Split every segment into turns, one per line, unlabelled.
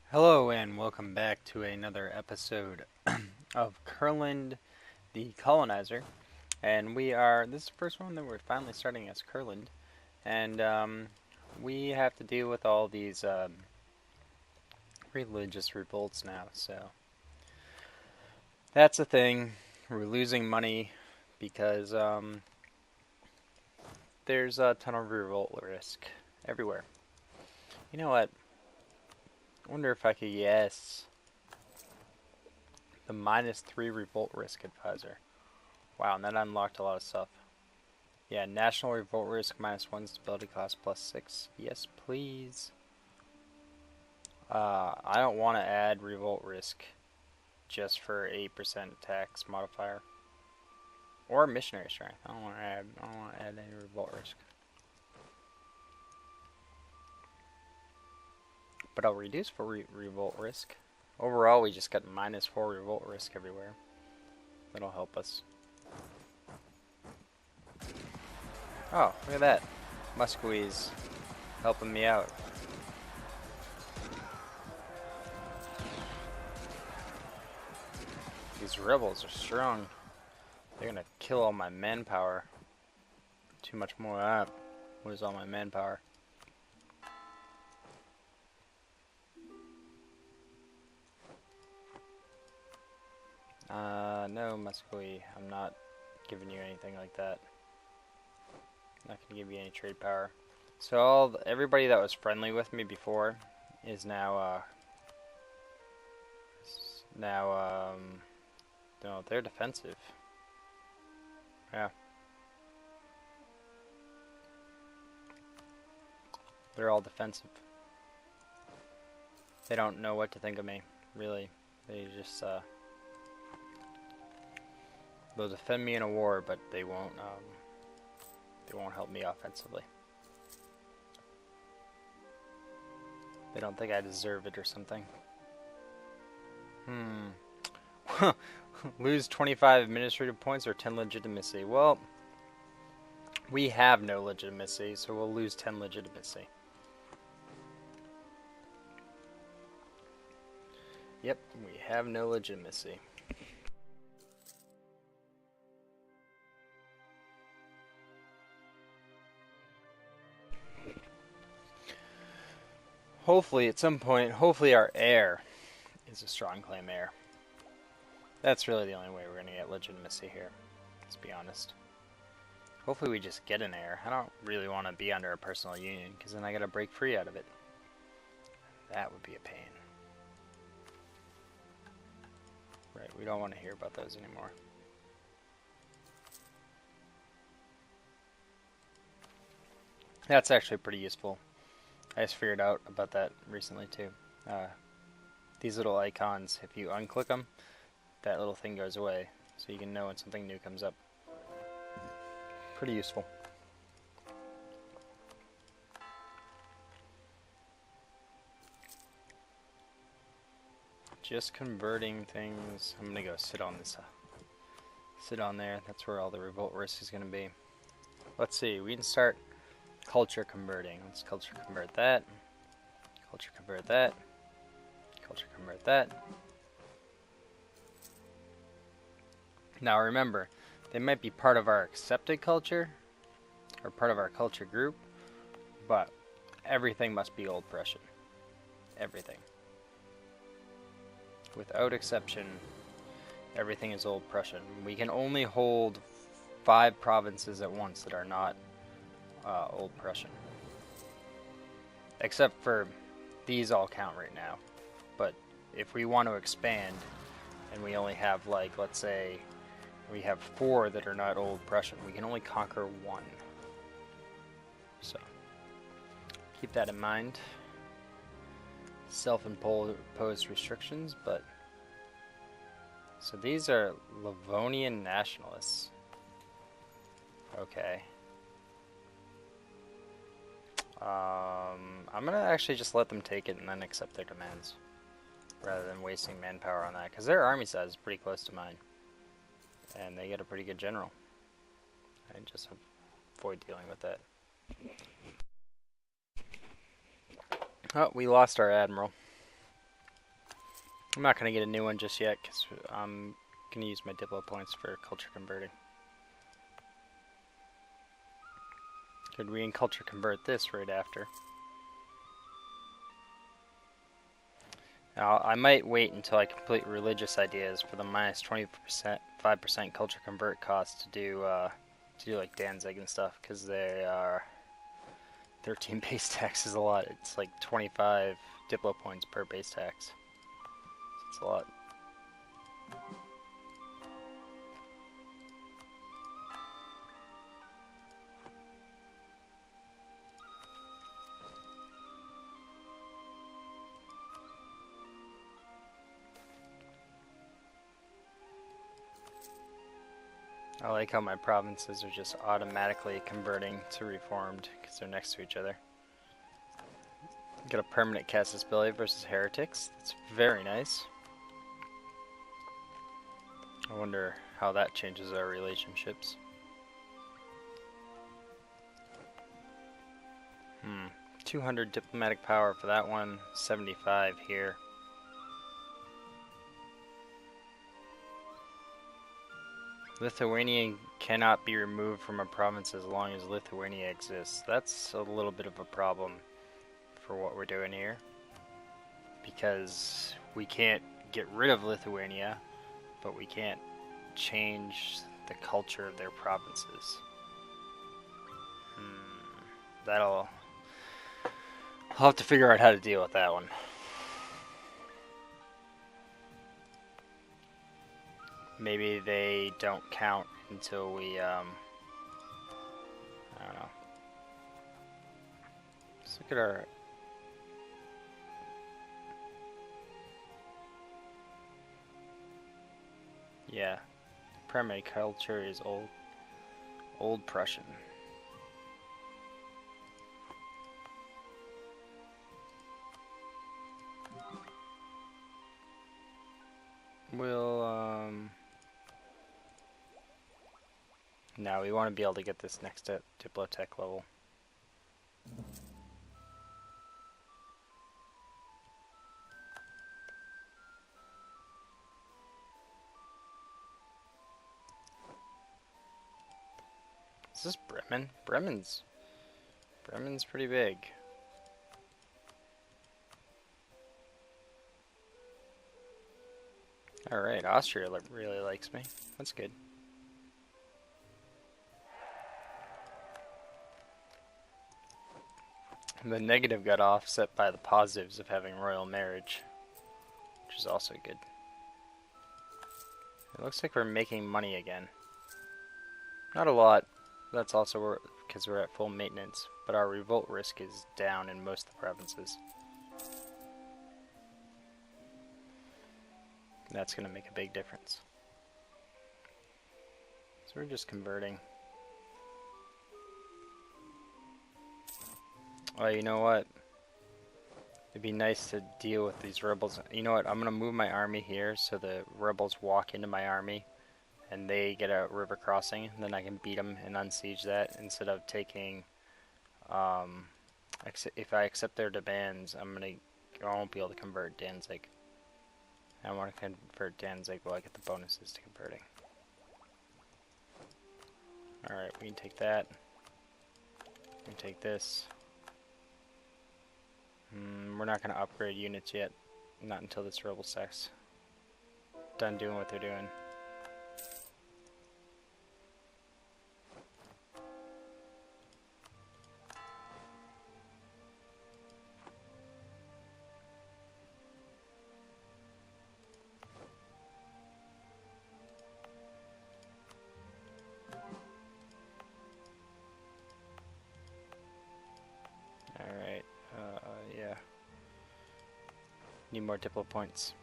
Hello and welcome back to another episode of Kurland the Colonizer. And this is the first one that we're finally starting as Kurland. And we have to deal with all these religious revolts now. So that's a thing. We're losing money because there's a ton of revolt risk everywhere. You know what? I wonder if I could guess the -3 revolt risk advisor. Wow, and that unlocked a lot of stuff. Yeah, national revolt risk -1 stability cost +6. Yes, please. I don't want to add revolt risk just for 8% tax modifier or missionary strength. I don't want to add any revolt risk. But I'll reduce for revolt risk. Overall, we just got -4 revolt risk everywhere. That'll help us. Oh, look at that. Muscovy's helping me out. These rebels are strong. They're gonna kill all my manpower. Too much more of that. What is all my manpower? No, Muscovy, I'm not giving you anything like that. I'm not gonna give you any trade power. So everybody that was friendly with me before is now, no, they're defensive. Yeah. They're all defensive. They don't know what to think of me, really. They just, they'll defend me in a war, but they won't help me offensively. They don't think I deserve it or something. Lose 25 administrative points or 10 legitimacy. Well, we have no legitimacy, so we'll lose 10 legitimacy. Yep, we have no legitimacy. Hopefully, at some point, our heir is a strong claim heir. That's really the only way we're going to get legitimacy here, let's be honest. Hopefully we just get an heir. I don't really want to be under a personal union, because then I got to break free out of it. That would be a pain. Right, we don't want to hear about those anymore. That's actually pretty useful. I just figured out about that recently too. These little icons, if you unclick them, that little thing goes away, so you can know when something new comes up. Pretty useful. Just converting things. I'm gonna go sit on this. Sit on there. That's where all the revolt risk is gonna be. Let's see. We can start culture converting. Let's culture convert that. Culture convert that. Culture convert that. Now remember, they might be part of our accepted culture, or part of our culture group, but everything must be Old Prussian. Everything. Without exception, everything is Old Prussian. We can only hold 5 provinces at once that are not Old Prussian. Except for these all count right now. But if we want to expand, and we only have, like, let's say, we have 4 that are not Old Prussian, we can only conquer 1. So, keep that in mind. Self-imposed restrictions, but... So these are Livonian nationalists. Okay. I'm gonna actually just let them take it and then accept their demands, rather than wasting manpower on that, because their army size is pretty close to mine, and they get a pretty good general. I just avoid dealing with that. Oh, we lost our admiral. I'm not going to get a new one just yet because I'm going to use my Diplo points for culture converting. Could we in culture convert this right after? Now, I might wait until I complete religious ideas for the minus 5% culture convert cost to do like Danzig and stuff, because they are 13 base tax is a lot. It's like 25 Diplo points per base tax. It's a lot. I like how my provinces are just automatically converting to reformed because they're next to each other. Got a permanent Casus Belli versus heretics. That's very nice. I wonder how that changes our relationships. 200 diplomatic power for that one, 75 here. Lithuania cannot be removed from a province as long as Lithuania exists. That's a little bit of a problem for what we're doing here, because we can't get rid of Lithuania, but we can't change the culture of their provinces. I'll have to figure out how to deal with that one. Maybe they don't count until we, I don't know. Let's look at our... Yeah, primary culture is Old Prussian. We'll, now we want to be able to get this next Diplotech level. Is this Bremen? Bremen's pretty big. Alright, Austria really likes me. That's good. The negative got offset by the positives of having royal marriage, which is also good. It looks like we're making money again. Not a lot. That's also because we're at full maintenance, but our revolt risk is down in most of the provinces. That's going to make a big difference. So we're just converting. Oh, you know what? It'd be nice to deal with these rebels. You know what? I'm going to move my army here so the rebels walk into my army and they get a river crossing. And then I can beat them and unsiege that instead of taking... if I accept their demands, I won't be able to convert Danzig. I want to convert Danzig while I get the bonuses to converting. Alright, we can take that. We can take this. We're not going to upgrade units yet. Not until this rebel sect's done doing what they're doing. Alright, yeah. Need more Diplo points.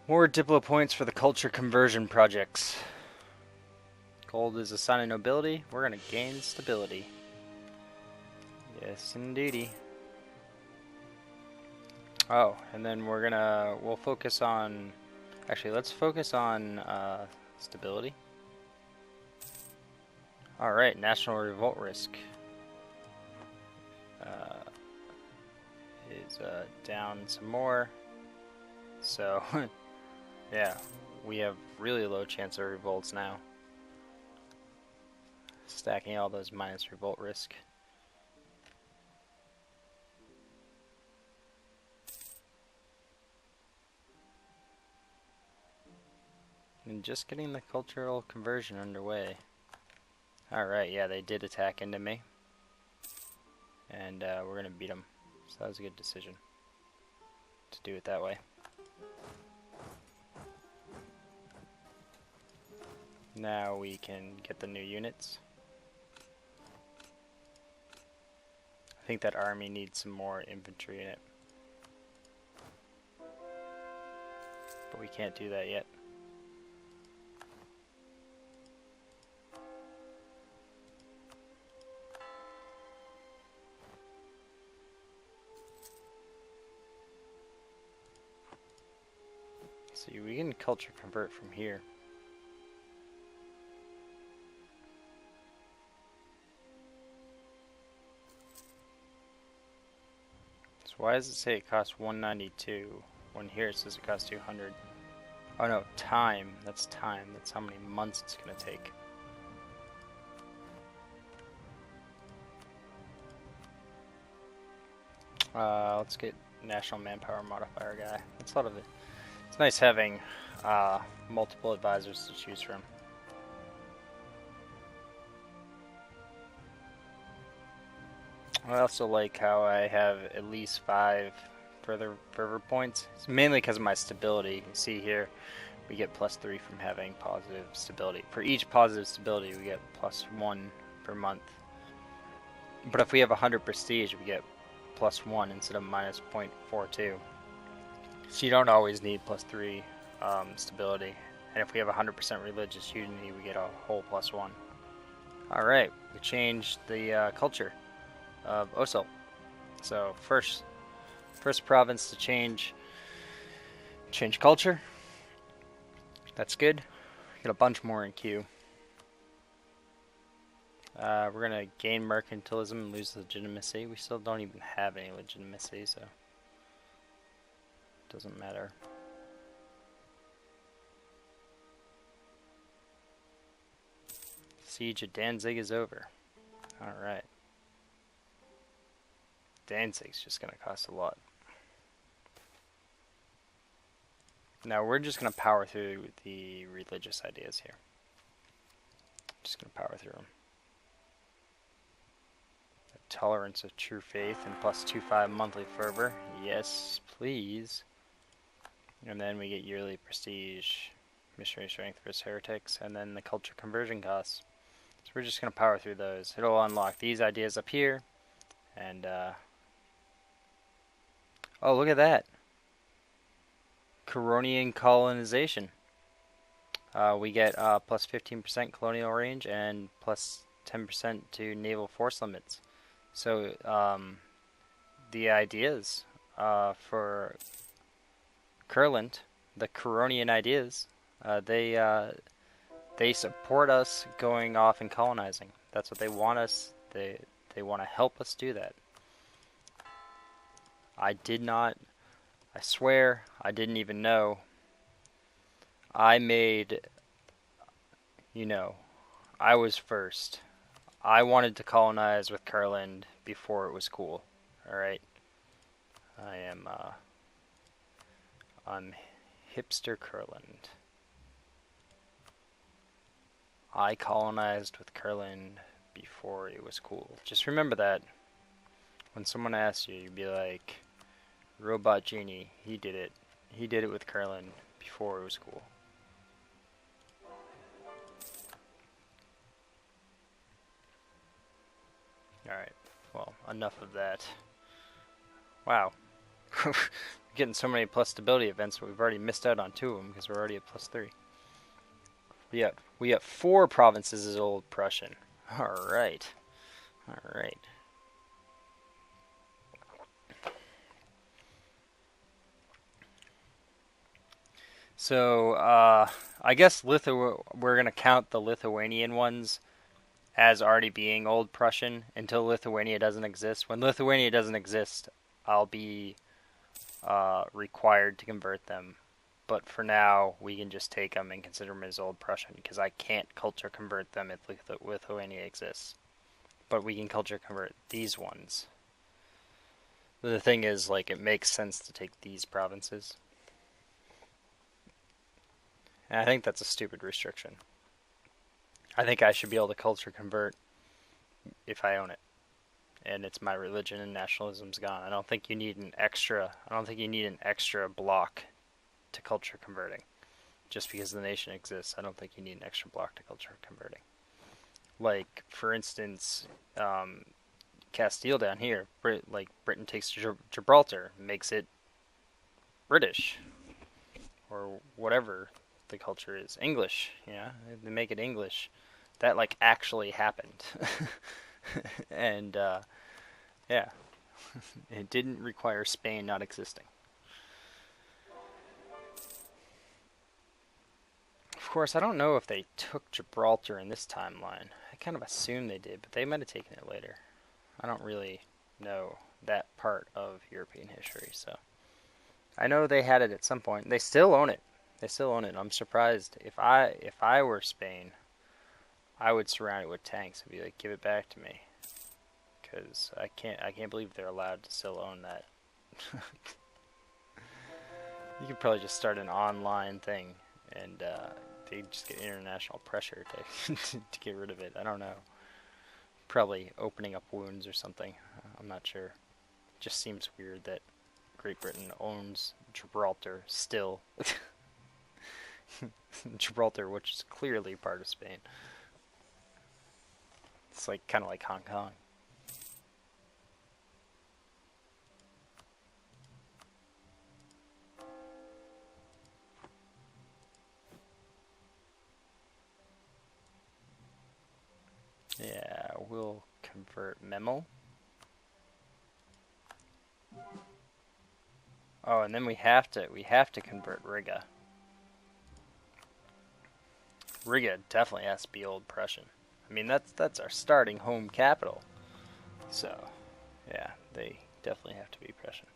More Diplo points for the culture conversion projects. Gold is a sign of nobility. We're gonna gain stability. Yes, indeedy. Oh, and then we'll focus on... Actually, let's focus on stability. Alright, national revolt risk is down some more. So, yeah, we have really low chance of revolts now. Stacking all those minus revolt risk. And just getting the cultural conversion underway. Alright, yeah, they did attack into me. And we're going to beat them. So that was a good decision to do it that way. Now we can get the new units. I think that army needs some more infantry in it. But we can't do that yet. See, we can culture convert from here. So why does it say it costs 192 when here it says it costs 200? Oh no, time. That's time. That's how many months it's going to take. Let's get National Manpower Modifier guy. That's a lot of it. It's nice having multiple advisors to choose from. I also like how I have at least 5 fervor points. It's mainly because of my stability. You can see here we get +3 from having positive stability. For each positive stability we get +1 per month. But if we have 100 prestige we get +1 instead of -0.42. So you don't always need +3 stability. And if we have 100% religious unity we get a whole +1. Alright, we changed the culture of Osul. So first province to change culture. That's good. Get a bunch more in queue. We're gonna gain mercantilism and lose legitimacy. We still don't even have any legitimacy, so it doesn't matter. Siege of Danzig is over. Alright. Danzig's just going to cost a lot. Now we're just going to power through the religious ideas here. Just going to power through them. The tolerance of true faith and +25 monthly fervor. Yes, please. And then we get yearly prestige, missionary strength versus heretics, and then the culture conversion costs. So we're just going to power through those. It'll unlock these ideas up here, and oh, look at that. Coronian colonization. We get plus 15% colonial range and plus 10% to naval force limits. So the ideas for Kurland, the Coronian ideas, they support us going off and colonizing. That's what they want us. They want to help us do that. I swear, I didn't even know. I made, I was first. I wanted to colonize with Kurland before it was cool. Alright? I'm hipster Kurland. I colonized with Kurland before it was cool. Just remember that. When someone asks you, you'd be like, Robot Genie, he did it. He did it with Kurland before it was cool. Alright, well, enough of that. Wow. We're getting so many plus stability events, but we've already missed out on 2 of them because we're already at +3. We have 4 provinces as Old Prussian. Alright. Alright. So, I guess we're going to count the Lithuanian ones as already being Old Prussian until Lithuania doesn't exist. When Lithuania doesn't exist, I'll be required to convert them. But for now, we can just take them and consider them as Old Prussian, because I can't culture convert them if Lithuania exists. But we can culture convert these ones. The thing is, like, it makes sense to take these provinces. And I think that's a stupid restriction. I think I should be able to culture convert if I own it. And it's my religion and nationalism's gone. I don't think you need an extra block to culture converting. Just because the nation exists, I don't think you need an extra block to culture converting. Like, for instance, Castile down here, Britain takes Gibraltar, makes it British, or whatever the culture is, English. Yeah, they make it English. That like actually happened, and yeah, it didn't require Spain not existing. Of course, I don't know if they took Gibraltar in this timeline. I kind of assume they did, but they might have taken it later. I don't really know that part of European history, so I know they had it at some point. They still own it. I'm surprised. If I were Spain, I would surround it with tanks and be like, "Give it back to me," because I can't believe they're allowed to still own that. You could probably just start an online thing, and they just get international pressure to to get rid of it. I don't know. Probably opening up wounds or something. I'm not sure. It just seems weird that Great Britain owns Gibraltar still. Gibraltar, which is clearly part of Spain. It's like kind of like Hong Kong. Yeah, we'll convert Memel. Oh, and then we have to convert Riga. Riga definitely has to be Old Prussian. I mean, that's our starting home capital. So, yeah, they definitely have to be Prussian.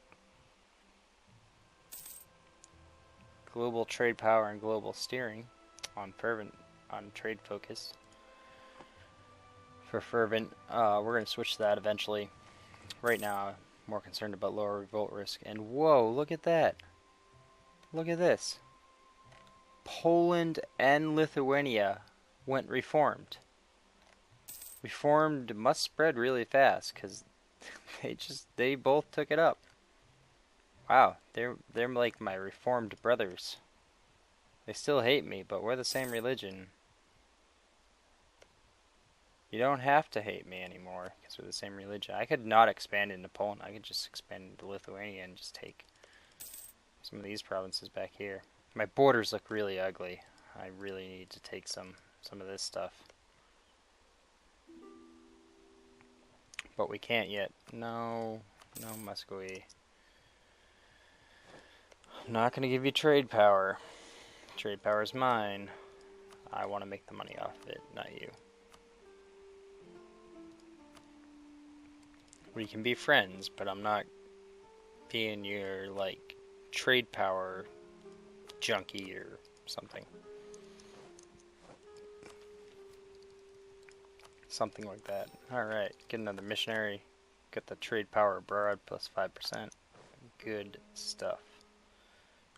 Global trade power and global steering on trade focus. For fervent, we're going to switch to that eventually. Right now, I'm more concerned about lower revolt risk. And whoa, look at that. Look at this. Poland and Lithuania went reformed. Reformed must spread really fast because they both took it up. Wow, they're like my reformed brothers. They still hate me, but we're the same religion. You don't have to hate me anymore because we're the same religion. I could not expand into Poland. I could just expand into Lithuania and just take some of these provinces back here. My borders look really ugly. I really need to take some of this stuff. But we can't yet. No, Muscovy. I'm not going to give you trade power. Trade power is mine. I want to make the money off of it, not you. We can be friends, but I'm not being your, like, trade power junkie or something. Something like that. Alright, get another missionary. Get the trade power abroad plus 5%. Good stuff.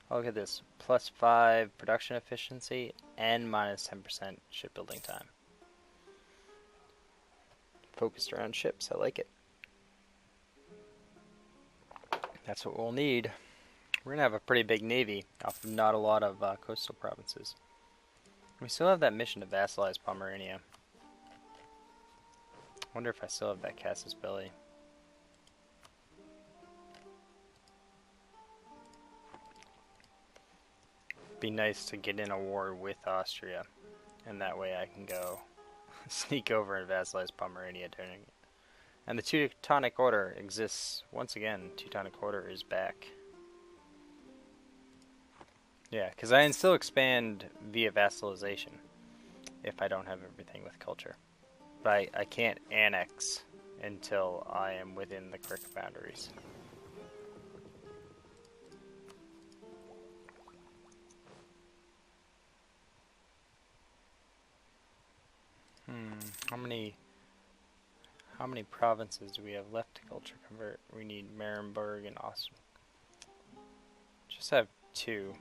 Oh, look at this. Plus 5 production efficiency and minus 10% shipbuilding time. Focused around ships. I like it. That's what we'll need. We're going to have a pretty big navy off of not a lot of coastal provinces. We still have that mission to vassalize Pomerania. I wonder if I still have that Casus Belli. Be nice to get in a war with Austria, and that way I can go sneak over and vassalize Pomerania during it. And the Teutonic Order exists once again. Teutonic Order is back. Yeah, because I can still expand via vassalization if I don't have everything with culture. But I can't annex until I am within the correct boundaries. How many provinces do we have left to culture convert? We need Marienburg and Austria. Just have 2.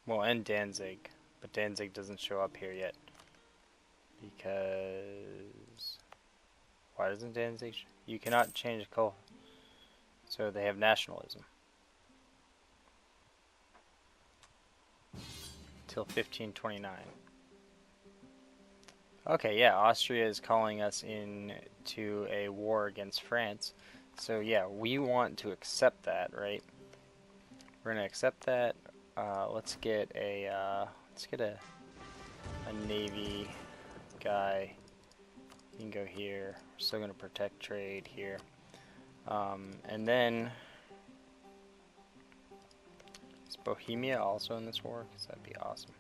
Well, and Danzig. But Danzig doesn't show up here yet. Because... Why doesn't Danzig... You cannot change the color. So they have nationalism. Till 1529. Okay, yeah, Austria is calling us into a war against France. So yeah, we want to accept that, right? We're gonna accept that. Let's get a navy guy. You can go here. We're still gonna protect trade here, and then is Bohemia also in this war? Because that'd be awesome.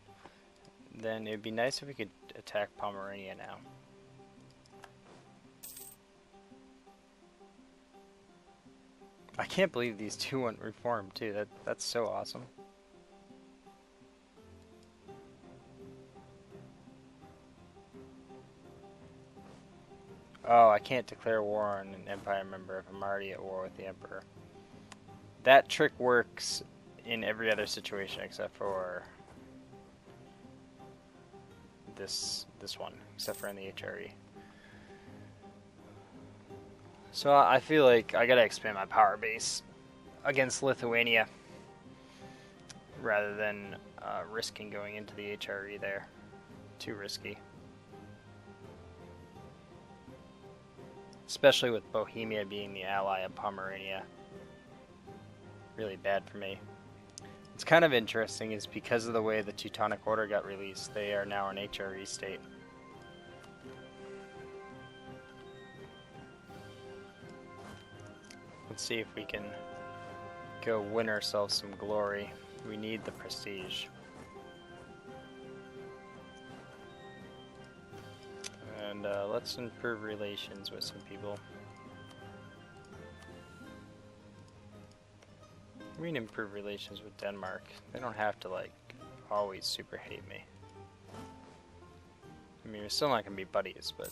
Then it'd be nice if we could attack Pomerania now. I can't believe these 2 went reformed too. That's so awesome. Oh, I can't declare war on an empire member if I'm already at war with the emperor. That trick works in every other situation except for this one, except for in the HRE. So I feel like I gotta expand my power base against Lithuania rather than risking going into the HRE there. Too risky. Especially with Bohemia being the ally of Pomerania. Really bad for me. What's kind of interesting is because of the way the Teutonic Order got released, they are now an HRE state. Let's see if we can go win ourselves some glory. We need the prestige. And let's improve relations with some people. We can improve relations with Denmark. They don't have to, like, always super hate me. I mean, we're still not gonna be buddies, but...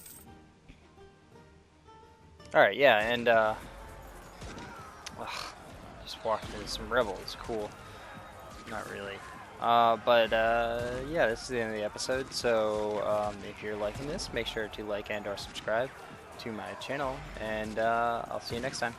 Alright, yeah, and, just walked into some rebels. Cool. Not really. Yeah, this is the end of the episode, so if you're liking this, make sure to like and or subscribe to my channel, and I'll see you next time.